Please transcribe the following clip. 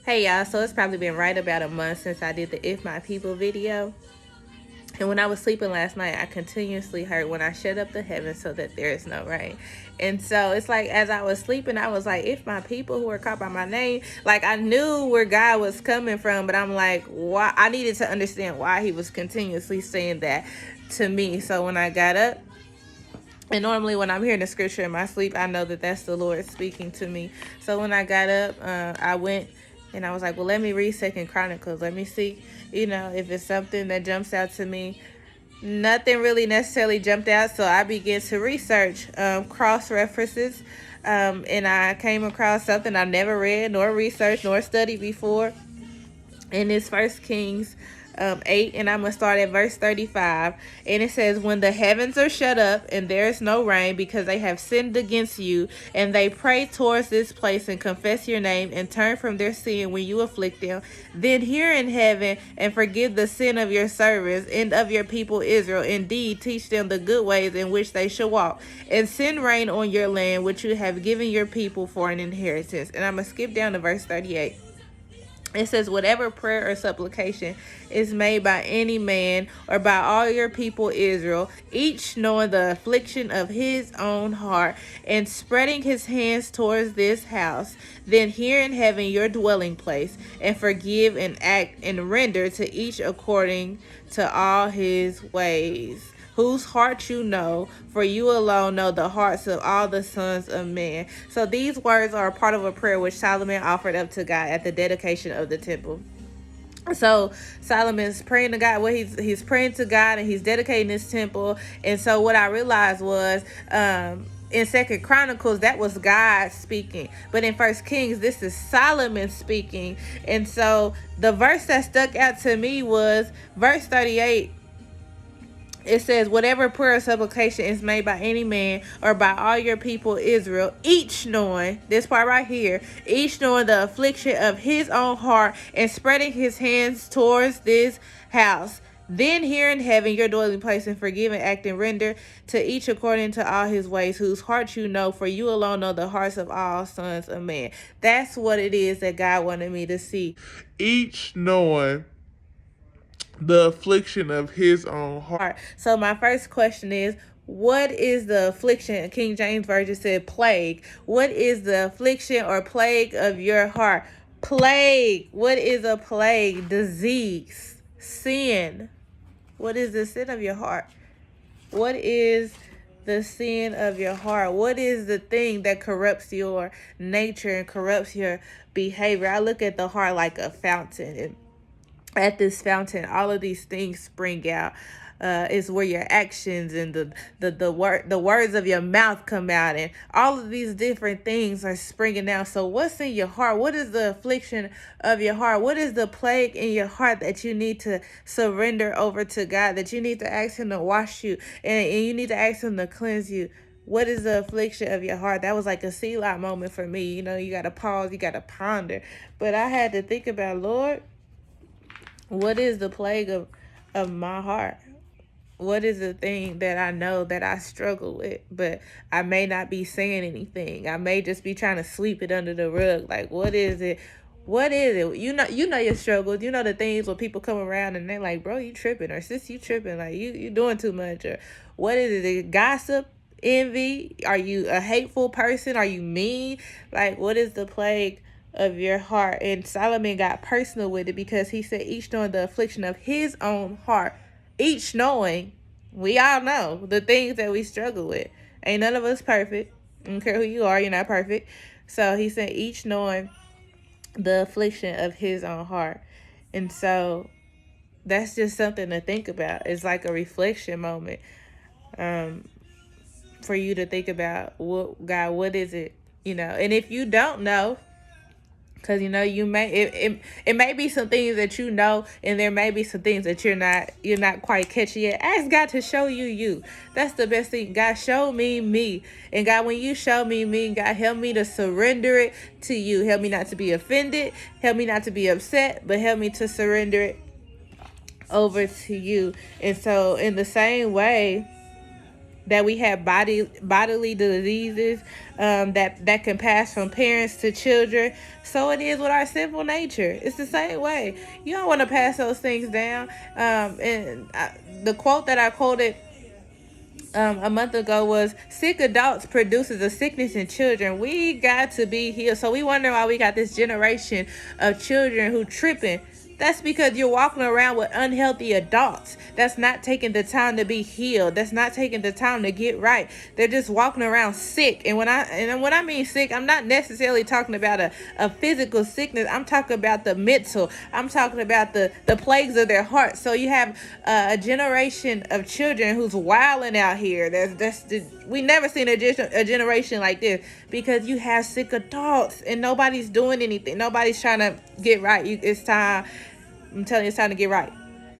Hey y'all, so it's probably been right about a month since I did the If My People video. And when I was sleeping last night, I continuously heard, when I shut up the heavens so that there is no rain. And so it's like, as I was sleeping, I was like, if my people who are called by my name, like I knew where God was coming from, but I'm like, why? I needed to understand why he was continuously saying that to me. So when I got up, and normally when I'm hearing the scripture in my sleep, I know that that's the Lord speaking to me. So when I got up, I went and I was like, well, let me read Second Chronicles. Let me see, if it's something that jumps out to me. Nothing really necessarily jumped out, so I began to research cross references, and I came across something I never read, nor researched, nor studied before. And it's First Kings 8, and I'm going to start at verse 35. And it says, when the heavens are shut up and there is no rain because they have sinned against you, and they pray towards this place and confess your name and turn from their sin when you afflict them, then hear in heaven and forgive the sin of your servants and of your people Israel. Indeed, teach them the good ways in which they should walk, and send rain on your land which you have given your people for an inheritance. And I'm going to skip down to verse 38. It says, whatever prayer or supplication is made by any man or by all your people Israel, each knowing the affliction of his own heart, and spreading his hands towards this house, then hear in heaven your dwelling place, and forgive and act and render to each according to all his ways, whose heart you know, for you alone know the hearts of all the sons of men. So these words are a part of a prayer which Solomon offered up to God at the dedication of the temple. So Solomon's praying to God. Well, he's praying to God and he's dedicating this temple. And so what I realized was, in Second Chronicles, that was God speaking, but in First Kings, this is Solomon speaking. And so the verse that stuck out to me was verse 38. It says, whatever prayer or supplication is made by any man or by all your people Israel, each knowing, this part right here, each knowing the affliction of his own heart, and spreading his hands towards this house, then hear in heaven your dwelling place, and forgive and act and render to each according to all his ways, whose heart you know, for you alone know the hearts of all sons of men. That's what it is that God wanted me to see. Each knowing the affliction of his own heart. So my first question is, what is the affliction? King James Version said plague. What is the affliction or plague of your heart? Plague. What is a plague? Disease. Sin. What is the sin of your heart? What is the sin of your heart? What is the thing that corrupts your nature and corrupts your behavior? I look at the heart like a fountain, and at this fountain, all of these things spring out. Is where your actions and the words of your mouth come out, and all of these different things are springing out. So what's in your heart? What is the affliction of your heart? What is the plague in your heart that you need to surrender over to God, that you need to ask him to wash you, and you need to ask him to cleanse you? What is the affliction of your heart? That was like a Selah moment for me. You got to pause, you got to ponder. But I had to think about, Lord, what is the plague of my heart? What is the thing that I know that I struggle with, but I may not be saying anything? I may just be trying to sweep it under the rug. Like, what is it? What is it? You know your struggles. You know the things where people come around and they're like, bro, you tripping, or sis, you tripping, like you doing too much, or what is it? Gossip, envy? Are you a hateful person? Are you mean? Like, what is the plague of your heart? And Solomon got personal with it, because he said, each knowing the affliction of his own heart. Each knowing, we all know the things that we struggle with. Ain't none of us perfect. I don't care who you are, you're not perfect. So he said, each knowing the affliction of his own heart. And so that's just something to think about. It's like a reflection moment, for you to think about, what is it? And if you don't know, because you may it may be some things that and there may be some things that you're not quite catching yet. Ask God to show you. That's the best thing. God, show me. And God, when you show me, God, help me to surrender it to you. Help me not to be offended. Help me not to be upset, but help me to surrender it over to you. And so in the same way, that we have bodily diseases that can pass from parents to children. So it is with our sinful nature. It's the same way. You don't want to pass those things down. The quote that I quoted a month ago was, sick adults produces a sickness in children. We got to be healed. So we wonder why we got this generation of children who tripping. That's because you're walking around with unhealthy adults that's not taking the time to be healed. That's not taking the time to get right. They're just walking around sick. And when I mean sick, I'm not necessarily talking about a physical sickness. I'm talking about the mental. I'm talking about the plagues of their heart. So you have a generation of children who's wilding out here. We never seen a generation like this, because you have sick adults and nobody's doing anything. Nobody's trying to get right. It's time. I'm telling you, it's time to get right.